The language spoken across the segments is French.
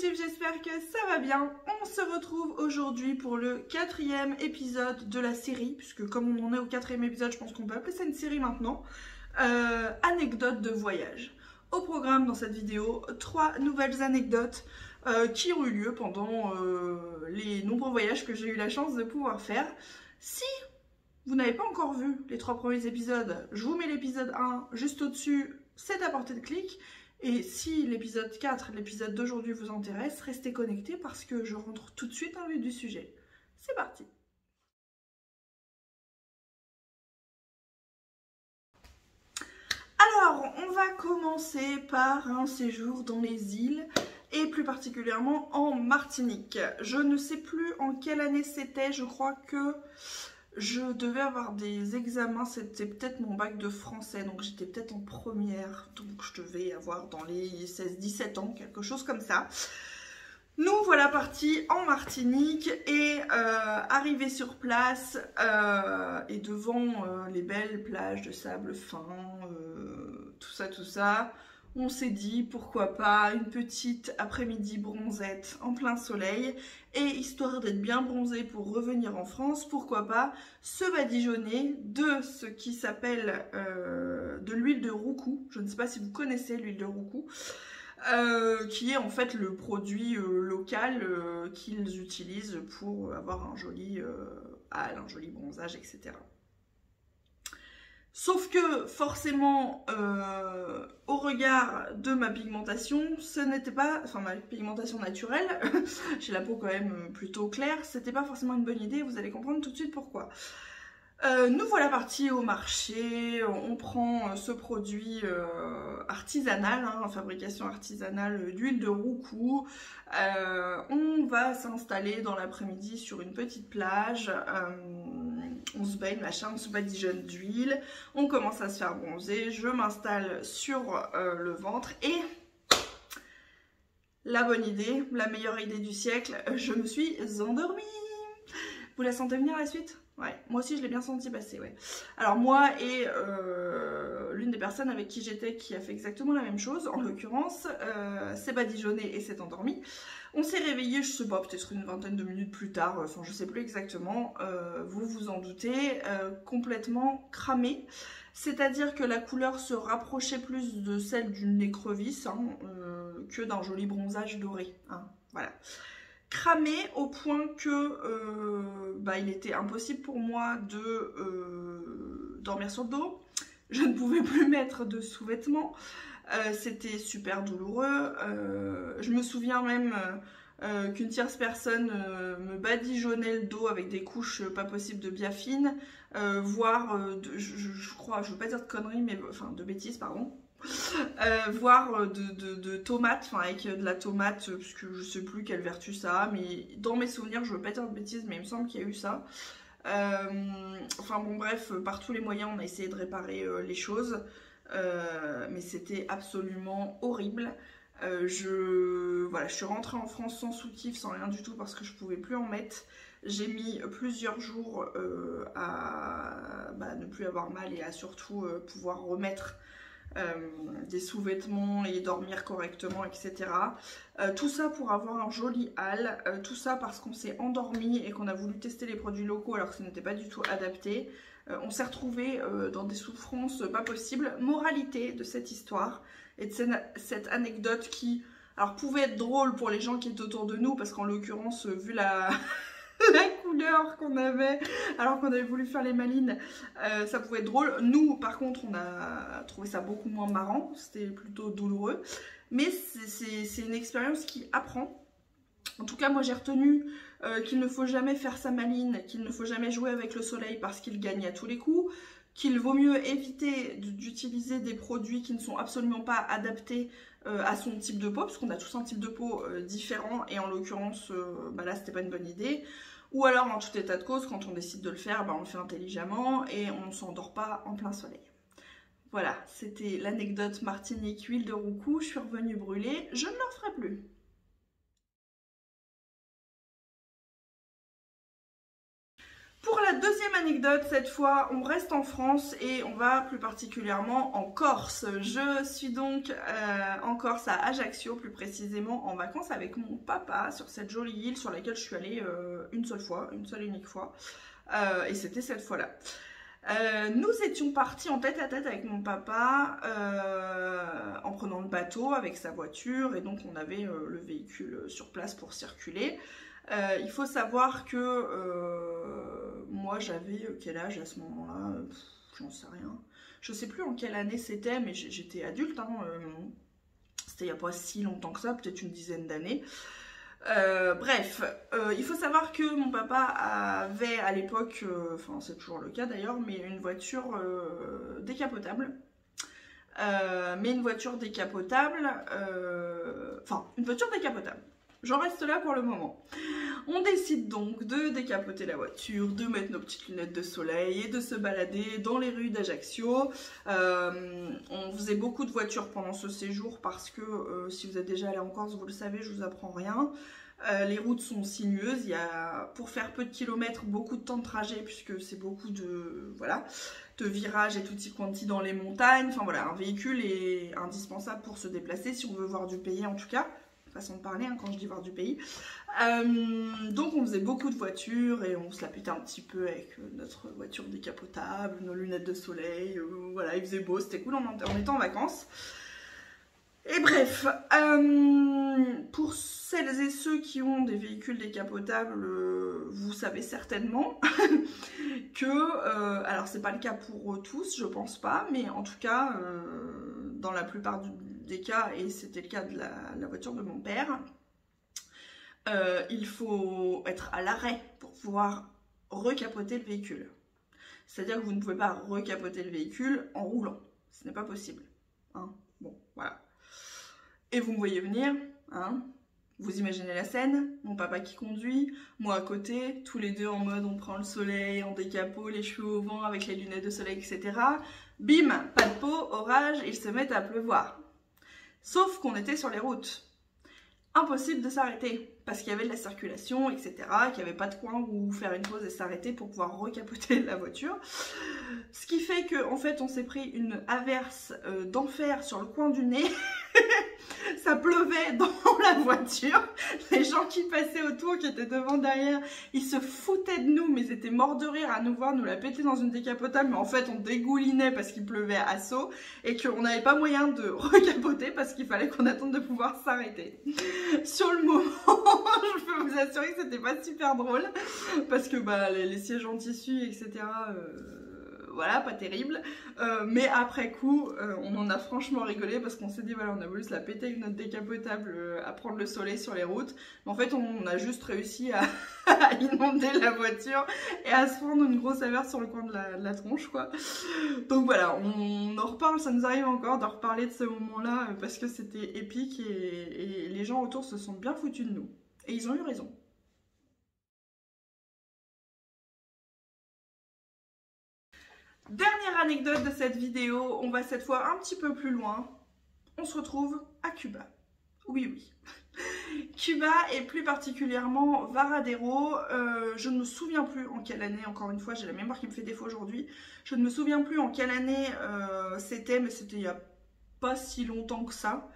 YouTube, j'espère que ça va bien. On se retrouve aujourd'hui pour le 4e épisode de la série, puisque comme on en est au 4e épisode, je pense qu'on peut appeler ça une série maintenant. Anecdotes de voyage. Au programme dans cette vidéo, 3 nouvelles anecdotes qui ont eu lieu pendant les nombreux voyages que j'ai eu la chance de pouvoir faire. Si vous n'avez pas encore vu les 3 premiers épisodes, je vous mets l'épisode 1 juste au-dessus, c'est à portée de clic. Et si l'épisode 4, l'épisode d'aujourd'hui vous intéresse, restez connectés parce que je rentre tout de suite dans le vif du sujet. C'est parti! Alors, on va commencer par un séjour dans les îles et plus particulièrement en Martinique. Je ne sais plus en quelle année c'était, je crois que je devais avoir des examens, c'était peut-être mon bac de français, donc j'étais peut-être en première, donc je devais avoir dans les 16-17 ans, quelque chose comme ça. Nous voilà partis en Martinique et arrivés sur place et devant les belles plages de sable fin, tout ça, on s'est dit pourquoi pas une petite après-midi bronzette en plein soleil et histoire d'être bien bronzé pour revenir en France, pourquoi pas se badigeonner de ce qui s'appelle de l'huile de roucou. Je ne sais pas si vous connaissez l'huile de roucou. Qui est en fait le produit local qu'ils utilisent pour avoir un joli hâle, un joli bronzage, etc. Sauf que forcément, au regard de ma pigmentation, ce n'était pas, enfin ma pigmentation naturelle, j'ai la peau quand même plutôt claire, c'était pas forcément une bonne idée, vous allez comprendre tout de suite pourquoi. Nous voilà partis au marché, on prend ce produit artisanal, hein, fabrication artisanale d'huile de roucou. On va s'installer dans l'après-midi sur une petite plage, on se baigne, machin, on se badigeonne d'huile, on commence à se faire bronzer, je m'installe sur le ventre et la bonne idée, la meilleure idée du siècle, je me suis endormie. Vous la sentez venir la suite ? Ouais, moi aussi je l'ai bien senti passer, ouais. Alors moi et l'une des personnes avec qui j'étais qui a fait exactement la même chose, en l'occurrence, s'est badigeonnée et s'est endormie. On s'est réveillé, je sais pas, peut-être une vingtaine de minutes plus tard, enfin je sais plus exactement, vous vous en doutez, complètement cramé. C'est-à-dire que la couleur se rapprochait plus de celle d'une écrevisse hein, que d'un joli bronzage doré, hein, voilà. Cramé au point que il était impossible pour moi de dormir sur le dos. Je ne pouvais plus mettre de sous-vêtements. C'était super douloureux. Je me souviens même qu'une tierce personne me badigeonnait le dos avec des couches pas possibles de biafine, voire, je crois, je veux pas dire de conneries, mais enfin de bêtises, pardon. Voire de tomates, enfin avec de la tomate, parce que je sais plus quelle vertu ça a, mais dans mes souvenirs, je veux pas dire de bêtises, mais il me semble qu'il y a eu ça. Enfin bon bref, par tous les moyens on a essayé de réparer les choses, mais c'était absolument horrible. Je suis rentrée en France sans soutif, sans rien du tout parce que je pouvais plus en mettre. J'ai mis plusieurs jours à ne plus avoir mal et à surtout pouvoir remettre des sous-vêtements et dormir correctement, etc. Tout ça pour avoir un joli hâle, tout ça parce qu'on s'est endormi et qu'on a voulu tester les produits locaux alors que ce n'était pas du tout adapté. On s'est retrouvé dans des souffrances pas possibles. Moralité de cette histoire et de cette anecdote qui alors pouvait être drôle pour les gens qui étaient autour de nous parce qu'en l'occurrence vu la couleur qu'on avait alors qu'on avait voulu faire les malines, ça pouvait être drôle. Nous par contre on a trouvé ça beaucoup moins marrant, c'était plutôt douloureux, mais c'est une expérience qui apprend. En tout cas moi j'ai retenu qu'il ne faut jamais faire sa maline, qu'il ne faut jamais jouer avec le soleil parce qu'il gagne à tous les coups, qu'il vaut mieux éviter d'utiliser des produits qui ne sont absolument pas adaptés à son type de peau, parce qu'on a tous un type de peau différent et en l'occurrence là c'était pas une bonne idée. Ou alors en tout état de cause, quand on décide de le faire, on le fait intelligemment et on ne s'endort pas en plein soleil. Voilà, c'était l'anecdote Martinique, huile de roucou, je suis revenue brûler, je ne le referai plus. Pour la deuxième anecdote, cette fois, on reste en France et on va plus particulièrement en Corse. Je suis donc en Corse, à Ajaccio, plus précisément en vacances avec mon papa sur cette jolie île sur laquelle je suis allée une seule et unique fois. Et c'était cette fois-là. Nous étions partis en tête à tête avec mon papa en prenant le bateau avec sa voiture et donc on avait le véhicule sur place pour circuler. Il faut savoir que moi j'avais quel âge à ce moment-là, j'en sais rien. Je sais plus en quelle année c'était, mais j'étais adulte, hein, c'était il n'y a pas si longtemps que ça, peut-être une dizaine d'années. Bref, il faut savoir que mon papa avait à l'époque, enfin c'est toujours le cas d'ailleurs, mais une voiture décapotable. Une voiture décapotable. J'en reste là pour le moment. On décide donc de décapoter la voiture, de mettre nos petites lunettes de soleil et de se balader dans les rues d'Ajaccio. On faisait beaucoup de voitures pendant ce séjour parce que si vous êtes déjà allé en Corse, vous le savez, je vous apprends rien. Les routes sont sinueuses, il y a pour faire peu de kilomètres beaucoup de temps de trajet puisque c'est beaucoup de virages et tutti quanti dans les montagnes. Enfin voilà, un véhicule est indispensable pour se déplacer si on veut voir du pays en tout cas. Façon de parler hein, quand je dis voir du pays. Donc on faisait beaucoup de voitures et on se la pétait un petit peu avec notre voiture décapotable, nos lunettes de soleil, voilà, il faisait beau, c'était cool, on était en vacances. Et bref, pour celles et ceux qui ont des véhicules décapotables, vous savez certainement que, alors c'est pas le cas pour tous, je pense pas, mais en tout cas, dans la plupart des cas, et c'était le cas de la voiture de mon père, il faut être à l'arrêt pour pouvoir recapoter le véhicule. C'est-à-dire que vous ne pouvez pas recapoter le véhicule en roulant, ce n'est pas possible. Hein, bon, voilà. Et vous me voyez venir, hein, vous imaginez la scène, mon papa qui conduit, moi à côté, tous les deux en mode on prend le soleil, en décapot, les cheveux au vent avec les lunettes de soleil, etc. Bim, pas de peau, orage, il se met à pleuvoir. Sauf qu'on était sur les routes. Impossible de s'arrêter, parce qu'il y avait de la circulation, etc., qu'il n'y avait pas de coin où faire une pause et s'arrêter pour pouvoir recapoter la voiture. Ce qui fait qu'en fait, on s'est pris une averse d'enfer sur le coin du nez. Ça pleuvait dans la voiture, les gens qui passaient autour, qui étaient devant, derrière, ils se foutaient de nous, mais ils étaient morts de rire à nous voir, nous la péter dans une décapotable, mais en fait on dégoulinait parce qu'il pleuvait à seau et qu'on n'avait pas moyen de recapoter parce qu'il fallait qu'on attende de pouvoir s'arrêter. Sur le moment, je peux vous assurer que c'était pas super drôle parce que bah, les sièges en tissu, etc. Voilà, pas terrible, mais après coup, on en a franchement rigolé parce qu'on s'est dit, voilà, on a voulu se la péter avec notre décapotable à prendre le soleil sur les routes, mais en fait, on a juste réussi à inonder la voiture et à se prendre une grosse averse sur le coin de la tronche, quoi. Donc voilà, on en reparle, ça nous arrive encore d'en reparler de ce moment-là parce que c'était épique et les gens autour se sont bien foutus de nous. Et ils ont eu raison. Dernière anecdote de cette vidéo, on va cette fois un petit peu plus loin. On se retrouve à Cuba. Oui, oui. Cuba et plus particulièrement Varadero. Je ne me souviens plus en quelle année, encore une fois, j'ai la mémoire qui me fait défaut aujourd'hui. Je ne me souviens plus en quelle année c'était, mais c'était il n'y a pas si longtemps que ça.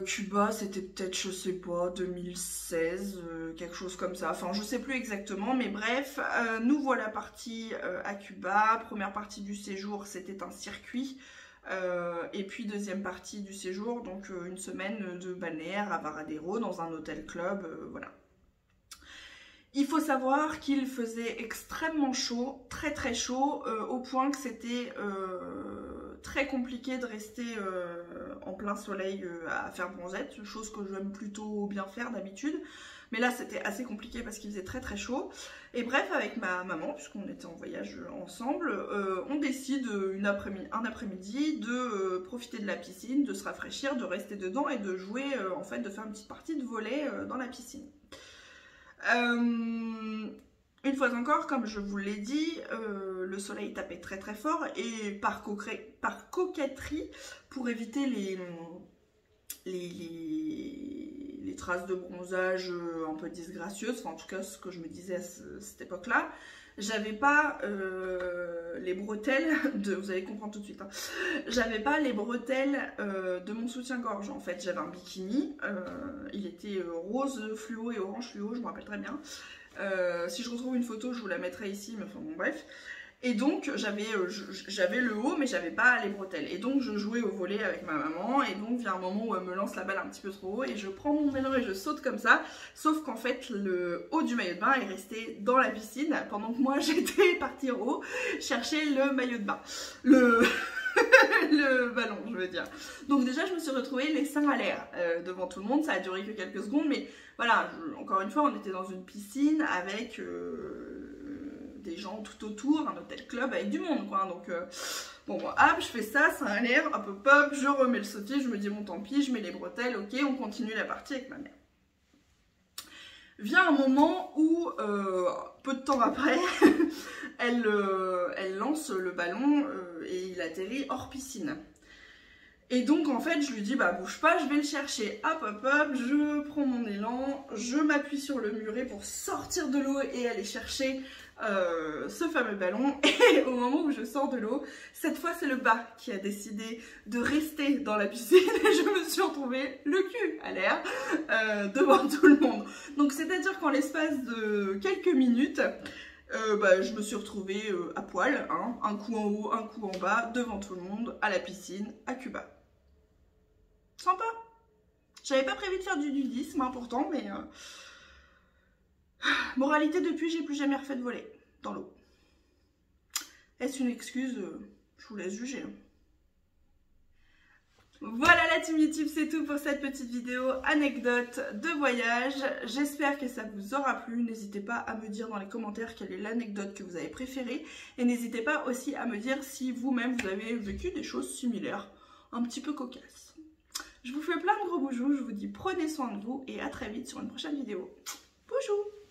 Cuba, c'était peut-être, je sais pas, 2016, quelque chose comme ça. Enfin, je sais plus exactement, mais bref, nous voilà partis à Cuba. Première partie du séjour, c'était un circuit. Et puis deuxième partie du séjour, donc une semaine de balnéaire à Varadero, dans un hôtel club, voilà. Il faut savoir qu'il faisait extrêmement chaud, très très chaud, au point que c'était très compliqué de rester en plein soleil à faire bronzette, chose que j'aime plutôt bien faire d'habitude. Mais là c'était assez compliqué parce qu'il faisait très très chaud. Et bref, avec ma maman, puisqu'on était en voyage ensemble, on décide un après-midi de profiter de la piscine, de se rafraîchir, de rester dedans et de jouer, en fait de faire une petite partie de volley dans la piscine. Une fois encore, comme je vous l'ai dit, le soleil tapait très très fort et par coquetterie, pour éviter les traces de bronzage un peu disgracieuses, enfin en tout cas ce que je me disais à cette époque-là. J'avais pas les bretelles de... Vous allez comprendre tout de suite. Hein. J'avais pas les bretelles de mon soutien-gorge en fait. J'avais un bikini. Il était rose fluo et orange fluo, je me rappelle très bien. Si je retrouve une photo, je vous la mettrai ici, mais enfin bon bref. Et donc j'avais le haut mais j'avais pas les bretelles. Et donc je jouais au volley avec ma maman et donc vient un moment où elle me lance la balle un petit peu trop haut et je prends mon vélo et je saute comme ça. Sauf qu'en fait le haut du maillot de bain est resté dans la piscine pendant que moi j'étais partie en haut chercher le maillot de bain. Le ballon je veux dire. Donc déjà je me suis retrouvée les seins à l'air devant tout le monde. Ça a duré que quelques secondes mais voilà, encore une fois on était dans une piscine avec... des gens tout autour, un hôtel club avec du monde quoi, donc bon moi hop je fais ça a l'air, hop hop hop, je remets le sautier, je me dis bon tant pis, je mets les bretelles, ok, on continue la partie avec ma mère. Vient un moment où, peu de temps après, elle lance le ballon et il atterrit hors piscine. Et donc en fait je lui dis bah bouge pas, je vais le chercher, hop hop hop, je prends mon élan, je m'appuie sur le muret pour sortir de l'eau et aller chercher ce fameux ballon. Et au moment où je sors de l'eau, cette fois c'est le bas qui a décidé de rester dans la piscine et je me suis retrouvée le cul à l'air devant tout le monde. Donc c'est à dire qu'en l'espace de quelques minutes, je me suis retrouvée à poil, hein, un coup en haut, un coup en bas, devant tout le monde, à la piscine, à Cuba. Sympa. J'avais pas prévu de faire du nudisme, hein, pourtant, mais... Moralité, depuis, j'ai plus jamais refait de volley dans l'eau. Est-ce une excuse? Je vous laisse juger. Voilà la team YouTube, c'est tout pour cette petite vidéo anecdote de voyage. J'espère que ça vous aura plu. N'hésitez pas à me dire dans les commentaires quelle est l'anecdote que vous avez préférée. Et n'hésitez pas aussi à me dire si vous-même vous avez vécu des choses similaires, un petit peu cocasses. Je vous fais plein de gros bisous, je vous dis prenez soin de vous et à très vite sur une prochaine vidéo. Bonjour!